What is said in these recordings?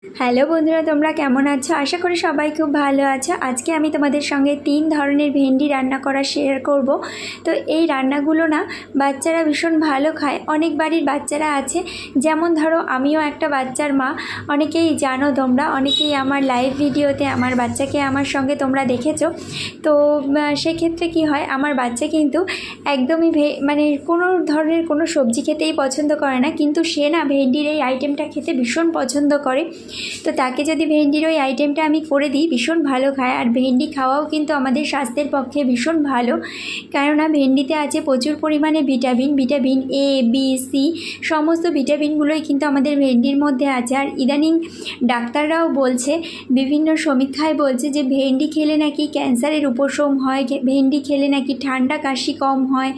Hello বন্ধুরা, তোমরা কেমন আছো? আশা করি সবাই খুব ভালো আছো। আজকে আমি তোমাদের সঙ্গে 3 ধরনের ভেন্ডি রান্না করা শেয়ার করব। তো এই রান্নাগুলো না বাচ্চারা ভীষণ ভালো খায়। অনেক বাড়ির বাচ্চারা আছে, যেমন ধরো আমিও একটা বাচ্চার মা। অনেকেই জানো তোমরা, অনেকেই আমার লাইভ ভিডিওতে আমার বাচ্চাকে আমার সঙ্গে তোমরা দেখেছো। তো সেক্ষেত্রে কি হয়, আমার বাচ্চা কিন্তু একদমই মানে কোনো ধরনের কোনো সবজি খেতেই পছন্দ করে না, কিন্তু সে না ভেন্ডির এই আইটেমটা খেতে ভীষণ পছন্দ করে। তো তাকে যদি ভেন্ডির ওই আইটেমটা আমি করে দিই, ভীষণ ভালো খায়। আর ভেন্ডি খাওয়াও কিন্তু আমাদের স্বাস্থ্যের পক্ষে ভীষণ ভালো, কেননা ভেন্ডিতে আছে প্রচুর পরিমাণে ভিটামিন এ, বি, সি, সমস্ত ভিটামিনগুলোই কিন্তু আমাদের ভেন্ডির মধ্যে আছে। আর ইদানিং ডাক্তাররাও বলছে, বিভিন্ন সমীক্ষায় বলছে যে ভেন্ডি খেলে নাকি ক্যান্সারের উপশম হয়, ভেন্ডি খেলে নাকি ঠান্ডা কাশি কম হয়।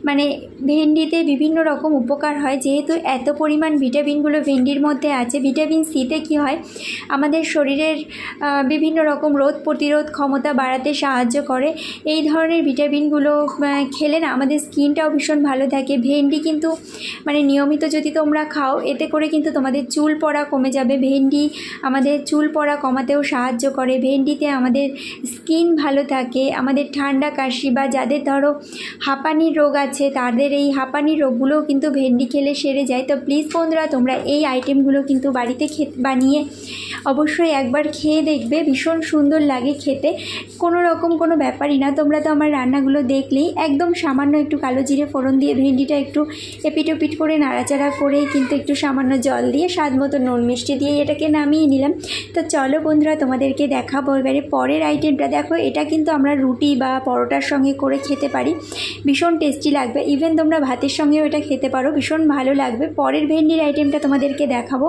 মানে ভেন্ডিতে বিভিন্ন রকম উপকার হয়, যেহেতু এত পরিমাণ ভিটামিনগুলো ভেন্ডির মধ্যে আছে। ভিটামিন সিতে কি হয়, আমাদের শরীরের বিভিন্ন রকম রোগ প্রতিরোধ ক্ষমতা বাড়াতে সাহায্য করে। এই ধরনের ভিটামিনগুলো খেলে না আমাদের স্কিনটাও ভীষণ ভালো থাকে। ভেন্ডি কিন্তু মানে নিয়মিত যদি তোমরা খাও, এতে করে কিন্তু তোমাদের চুল পড়া কমে যাবে। ভেন্ডি আমাদের চুল পড়া কমাতেও সাহায্য করে। ভেন্ডিতে আমাদের স্কিন ভালো থাকে। আমাদের ঠান্ডা কাশি বা যাদের ধরো হাঁপানির রোগ আছে, তাদের এই হাঁপানির রোগগুলোও কিন্তু ভেন্ডি খেলে সেরে যায়। তো প্লিজ বন্ধুরা, তোমরা এই আইটেমগুলো কিন্তু বাড়িতে বানিয়ে অবশ্যই একবার খেয়ে দেখবে। ভীষণ সুন্দর লাগে খেতে, কোনো ব্যাপারই না। তোমরা তো আমার রান্নাগুলো দেখলেই, একদম সামান্য একটু কালো জিরে ফোড়ন দিয়ে ভেন্ডিটা একটু এপিট ওপিট করে নাড়াচাড়া করে কিন্তু একটু সামান্য জল দিয়ে স্বাদ মতো নুন মিষ্টি দিয়ে এটাকে নামিয়ে নিলাম। তো চলো বন্ধুরা, তোমাদেরকে দেখাবো এবারে পরের আইটেমটা। দেখো, এটা কিন্তু আমরা রুটি বা পরোটার সঙ্গে করে খেতে পারি, ভীষণ টেস্টি লাগবে। ইভেন তোমরা ভাতের সঙ্গেও এটা খেতে পারো, ভীষণ ভালো লাগবে। পরের ভেন্ডির আইটেমটা তোমাদেরকে দেখাবো।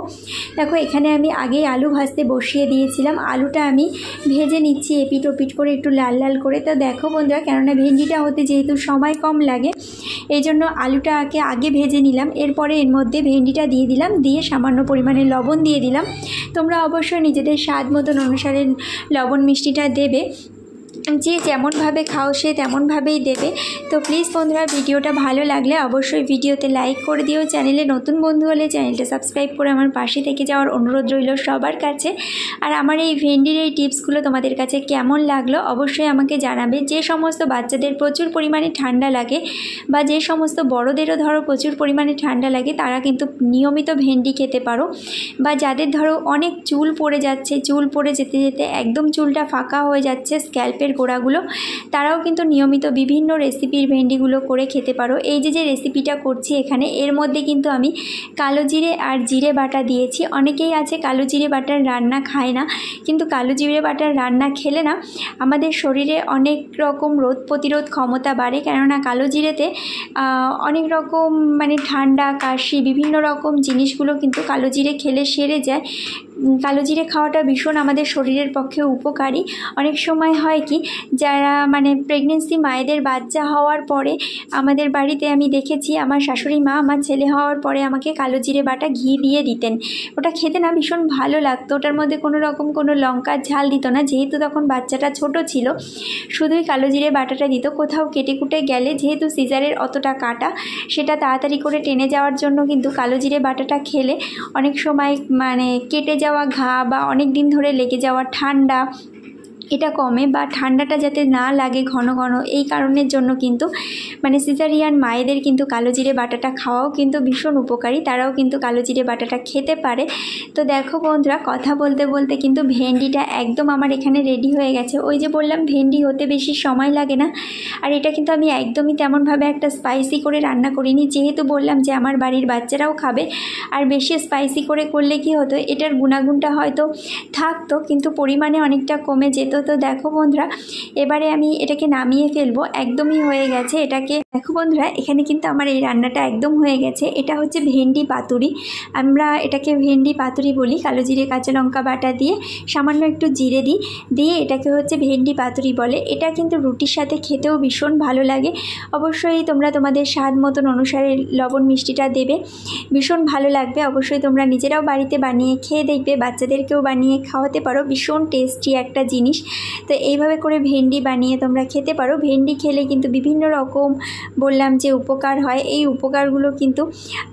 দেখো, এখানে আমি আগেই আলু ভাজতে বসিয়ে দিয়েছিলাম। আলুটা আমি ভেজে নিচ্ছি এপিট ওপিট করে, একটু লাল লাল করে। তো দেখো বন্ধুরা, কেননা ভেন্ডিটা হতে যেহেতু সময় কম লাগে, এই জন্য আলুটাকে আগে ভেজে নিলাম। এরপরে এর মধ্যে ভেন্ডিটা দিয়ে দিলাম, দিয়ে সামান্য পরিমাণে লবণ দিয়ে দিলাম। তোমরা অবশ্যই নিজেদের স্বাদ মতন অনুসারে লবণ মিষ্টিটা দেবে, যে যেমনভাবে খাও সে তেমনভাবেই দেবে। তো প্লিজ বন্ধুরা, ভিডিওটা ভালো লাগলে অবশ্যই ভিডিওতে লাইক করে দিও। চ্যানেলে নতুন বন্ধু হলে চ্যানেলটা সাবস্ক্রাইব করে আমার পাশে থেকে যাওয়ার অনুরোধ রইল সবার কাছে। আর আমার এই ভেন্ডির এই টিপসগুলো তোমাদের কাছে কেমন লাগলো অবশ্যই আমাকে জানাবে। যে সমস্ত বাচ্চাদের প্রচুর পরিমাণে ঠান্ডা লাগে, বা যে সমস্ত বড়োদেরও ধরো প্রচুর পরিমাণে ঠান্ডা লাগে, তারা কিন্তু নিয়মিত ভেন্ডি খেতে পারো। বা যাদের ধরো অনেক চুল পড়ে যাচ্ছে, চুল পড়ে যেতে যেতে একদম চুলটা ফাঁকা হয়ে যাচ্ছে স্ক্যাল্পের গোড়াগুলো, তারাও কিন্তু নিয়মিত বিভিন্ন রেসিপির ভেন্ডিগুলো করে খেতে পারো। এই যে রেসিপিটা করছি এখানে, এর মধ্যে কিন্তু আমি কালো জিরে আর জিরে বাটা দিয়েছি। অনেকেই আছে কালো জিরে বাটার রান্না খায় না, কিন্তু কালো জিরে বাটার রান্না খেলে না আমাদের শরীরে অনেক রকম রোগ প্রতিরোধ ক্ষমতা বাড়ে। কেননা কালো জিরেতে অনেক রকম মানে ঠান্ডা কাশি বিভিন্ন রকম জিনিসগুলো কিন্তু কালো জিরে খেলে সেরে যায়। কালো জিরে খাওয়াটা ভীষণ আমাদের শরীরের পক্ষে উপকারী। অনেক সময় হয় কি, যারা মানে প্রেগনেন্সি মায়েদের বাচ্চা হওয়ার পরে আমাদের বাড়িতে আমি দেখেছি, আমার শাশুড়ি মা আমার ছেলে হওয়ার পরে আমাকে কালো জিরে বাটা ঘি দিয়ে দিতেন। ওটা খেতে না ভীষণ ভালো লাগতো। ওটার মধ্যে কোনো রকম কোনো লঙ্কার ঝাল দিত না, যেহেতু তখন বাচ্চাটা ছোট ছিল, শুধুই কালো জিরে বাটাটা দিত। কোথাও কেটে কুটে গেলে, যেহেতু সিজারের অতটা কাটা, সেটা তাড়াতাড়ি করে টেনে যাওয়ার জন্য কিন্তু কালো জিরে বাটাটা খেলে অনেক সময় মানে কেটে যাওয়া ঘা বা অনেক দিন ধরে লেগে যাওয়া ঠান্ডা, এটা কমে। বা ঠান্ডাটা যাতে না লাগে ঘন ঘন, এই কারণের জন্য কিন্তু মানে সিজারিয়ান মায়েদের কিন্তু কালো জিরে বাটাটা খাওয়াও কিন্তু ভীষণ উপকারী। তারাও কিন্তু কালো জিরে বাটাটা খেতে পারে। তো দেখো বন্ধুরা, কথা বলতে বলতে কিন্তু ভেন্ডিটা একদম আমার এখানে রেডি হয়ে গেছে। ওই যে বললাম ভেন্ডি হতে বেশি সময় লাগে না। আর এটা কিন্তু আমি একদমই তেমনভাবে একটা স্পাইসি করে রান্না করিনি, যেহেতু বললাম যে আমার বাড়ির বাচ্চারাও খাবে। আর বেশি স্পাইসি করে করলে কি হতো, এটার গুণাগুণটা হয়তো থাকতো কিন্তু পরিমাণে অনেকটা কমে যেত। তো দেখো বন্ধুরা, এবারে আমি এটাকে নামিয়ে ফেলবো, একদমই হয়ে গেছে। এটাকে দেখো বন্ধুরা, এখানে কিন্তু আমার এই রান্নাটা একদম হয়ে গেছে। এটা হচ্ছে ভেন্ডি পাতুরি, আমরা এটাকে ভেন্ডি পাতুরি বলি। কালো জিরে কাঁচা লঙ্কা বাটা দিয়ে সামান্য একটু জিরে দিয়ে এটাকে হচ্ছে ভেন্ডি পাতুরি বলে। এটা কিন্তু রুটির সাথে খেতেও ভীষণ ভালো লাগে। অবশ্যই তোমরা তোমাদের স্বাদ মতন অনুসারে লবণ মিষ্টিটা দেবে, ভীষণ ভালো লাগবে। অবশ্যই তোমরা নিজেরাও বাড়িতে বানিয়ে খেয়ে দেখবে, বাচ্চাদেরকেও বানিয়ে খাওয়াতে পারো। ভীষণ টেস্টি একটা জিনিস। তো এইভাবে করে ভেন্ডি বানিয়ে তোমরা খেতে পারো। ভেন্ডি খেলে কিন্তু বিভিন্ন রকম বললাম যে উপকার হয়। এই উপকারগুলো কিন্তু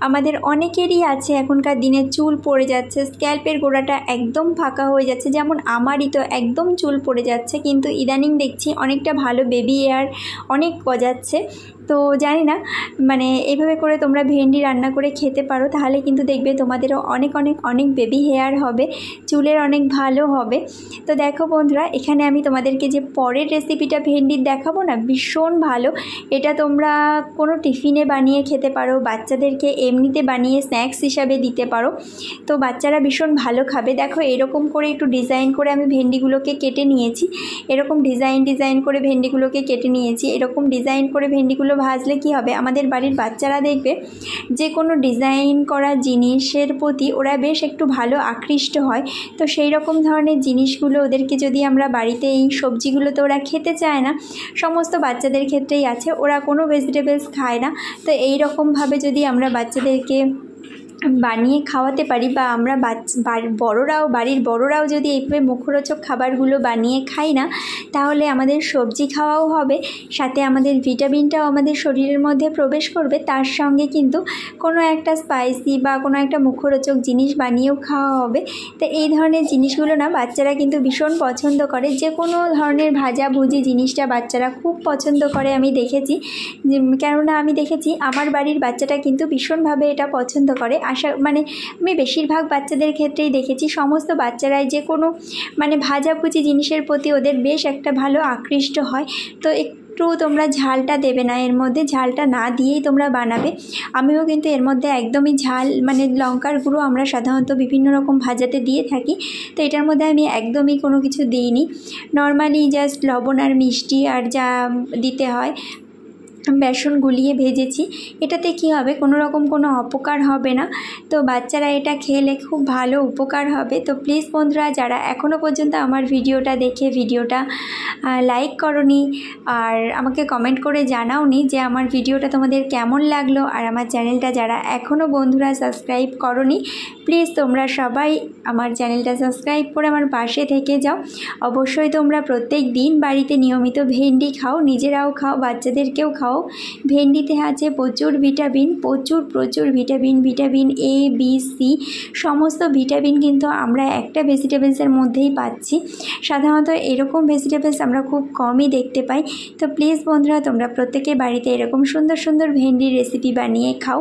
আমাদের অনেকেরই আছে। এখনকার দিনে চুল পড়ে যাচ্ছে, স্ক্যাল্পের গোড়াটা একদম ফাঁকা হয়ে যাচ্ছে, যেমন আমারই তো একদম চুল পড়ে যাচ্ছে, কিন্তু ইদানিং দেখছি অনেকটা ভালো বেবি হেয়ার অনেক গজাচ্ছে। তো জানি না, মানে এইভাবে করে তোমরা ভেন্ডি রান্না করে খেতে পারো, তাহলে কিন্তু দেখবে তোমাদেরও অনেক অনেক অনেক বেবি হেয়ার হবে, চুলের অনেক ভালো হবে। তো দেখো বন্ধুরা, এখানে আমি তোমাদেরকে যে পরের রেসিপিটা ভেন্ডির দেখাবো না, ভীষণ ভালো। এটা তোমরা কোনো টিফিনে বানিয়ে খেতে পারো, বাচ্চাদেরকে এমনিতে বানিয়ে স্ন্যাক্স হিসাবে দিতে পারো, তো বাচ্চারা ভীষণ ভালো খাবে। দেখো এরকম করে একটু ডিজাইন করে আমি ভেন্ডিগুলোকে কেটে নিয়েছি, এরকম ডিজাইন করে ভেন্ডিগুলোকে কেটে নিয়েছি। এরকম ডিজাইন করে ভেন্ডিগুলো ভাজলে কি হবে, আমাদের বাড়ির বাচ্চারা দেখবে যে কোনো ডিজাইন করা জিনিসের প্রতি ওরা বেশ একটু ভালো আকৃষ্ট হয়। তো সেই রকম ধরনের জিনিসগুলো ওদেরকে যদি আমরা বাড়িতে, এই সবজিগুলো তো ওরা খেতে চায় না, সমস্ত বাচ্চাদের ক্ষেত্রেই আছে, ওরা কোনো ভেজিটেবলস খায় না। তো এই রকমভাবে যদি আমরা বাচ্চাদেরকে বানিয়ে খাওয়াতে পারি, বা আমরা বাড়ির বড়রাও যদি এইভাবে মুখরোচক খাবারগুলো বানিয়ে খাই না, তাহলে আমাদের সবজি খাওয়াও হবে, সাথে আমাদের ভিটামিনটাও আমাদের শরীরের মধ্যে প্রবেশ করবে, তার সঙ্গে কিন্তু কোনো একটা স্পাইসি বা কোনো একটা মুখরোচক জিনিস বানিয়েও খাওয়া হবে। তো এই ধরনের জিনিসগুলো না বাচ্চারা কিন্তু ভীষণ পছন্দ করে। যে কোনো ধরনের ভাজাভুজি জিনিসটা বাচ্চারা খুব পছন্দ করে, আমি দেখেছি। কেননা আমি দেখেছি আমার বাড়ির বাচ্চাটা কিন্তু ভীষণভাবে এটা পছন্দ করে। মানে আমি বেশিরভাগ বাচ্চাদের ক্ষেত্রেই দেখেছি, সমস্ত বাচ্চারাই যে কোনো মানে ভাজাভুজি জিনিসের প্রতি ওদের বেশ একটা ভালো আকৃষ্ট হয়। তো একটু তোমরা ঝালটা দেবে না, এর মধ্যে ঝালটা না দিয়েই তোমরা বানাবে। আমিও কিন্তু এর মধ্যে একদমই ঝাল, মানে লঙ্কার গুঁড়ো আমরা সাধারণত বিভিন্ন রকম ভাজাতে দিয়ে থাকি, তো এটার মধ্যে আমি একদমই কোনো কিছু দিইনি। নর্মালি জাস্ট লবণ আর মিষ্টি আর যা দিতে হয়, বেসন গুলিয়ে ভেজেছি। এটাতে কি হবে, কোনো রকম কোনো অপকার হবে না। তো বাচ্চারা এটা খেলে খুব ভালো উপকার হবে। তো প্লিজ বন্ধুরা, যারা এখনও পর্যন্ত আমার ভিডিওটা দেখে ভিডিওটা লাইক করনি আর আমাকে কমেন্ট করে জানাওনি যে আমার ভিডিওটা তোমাদের কেমন লাগলো, আর আমার চ্যানেলটা যারা এখনও বন্ধুরা সাবস্ক্রাইব করনি, প্লিজ তোমরা সবাই আমার চ্যানেলটা সাবস্ক্রাইব করে আমার পাশে থেকে যাও। অবশ্যই তোমরা প্রত্যেক দিন বাড়িতে নিয়মিত ভেন্ডি খাও, নিজেরাও খাও, বাচ্চাদেরকেও খাও। ভেন্ডিতে আছে প্রচুর ভিটামিন, প্রচুর ভিটামিন এ, বি, সি, সমস্ত ভিটামিন কিন্তু আমরা একটা ভেজিটেবলসের মধ্যেই পাচ্ছি। সাধারণত এরকম ভেজিটেবলস আমরা খুব কমই দেখতে পাই। তো প্লিজ বন্ধুরা, তোমরা প্রত্যেকে বাড়িতে এরকম সুন্দর সুন্দর ভেন্ডির রেসিপি বানিয়ে খাও।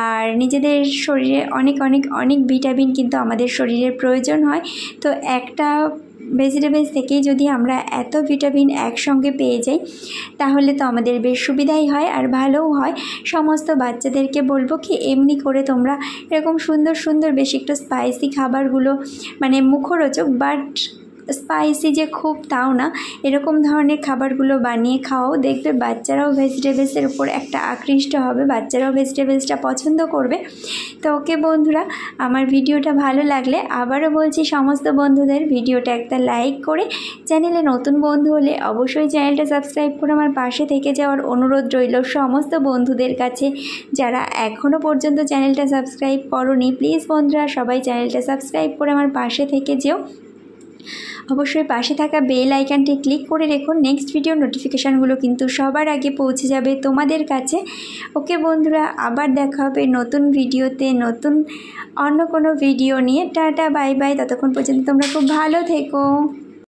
আর নিজেদের শরীরে অনেক অনেক অনেক ভিটামিন কিন্তু আমাদের শরীরের প্রয়োজন হয়। তো একটা ভেজিটেবলস থেকেই যদি আমরা এত ভিটামিন একসঙ্গে পেয়ে যাই, তাহলে তো আমাদের বেশ সুবিধাই হয় আর ভালোও হয়। সমস্ত বাচ্চাদেরকে বলবো কি, এমনি করে তোমরা এরকম সুন্দর সুন্দর বেশ একটু স্পাইসি খাবারগুলো, মানে মুখরোচক বাট স্পাইসি যে খুব তাও না, এরকম ধরনের খাবারগুলো বানিয়ে খাওয়াও, দেখবে বাচ্চারাও ভেজিটেবলসের উপর একটা আকৃষ্ট হবে, বাচ্চারাও ভেজিটেবলসটা পছন্দ করবে। তো ওকে বন্ধুরা, আমার ভিডিওটা ভালো লাগলে আবারও বলছি সমস্ত বন্ধুদের ভিডিওটা একটা লাইক করে, চ্যানেলে নতুন বন্ধু হলে অবশ্যই চ্যানেলটা সাবস্ক্রাইব করে আমার পাশে থেকে যাওয়ার অনুরোধ রইল। সমস্ত বন্ধুদের কাছে যারা এখনও পর্যন্ত চ্যানেলটা সাবস্ক্রাইব করোনি, প্লিজ বন্ধুরা সবাই চ্যানেলটা সাবস্ক্রাইব করে আমার পাশে থেকে যেও। অবশ্যই পাশে থাকা বেল আইকনটি ক্লিক করে রেখো, নেক্সট ভিডিও নোটিফিকেশানগুলো কিন্তু সবার আগে পৌঁছে যাবে তোমাদের কাছে। ওকে বন্ধুরা, আবার দেখা হবে নতুন ভিডিওতে, নতুন অন্য কোনো ভিডিও নিয়ে। Tata, bye bye. ততক্ষণ পর্যন্ত তোমরা খুব ভালো থেকো।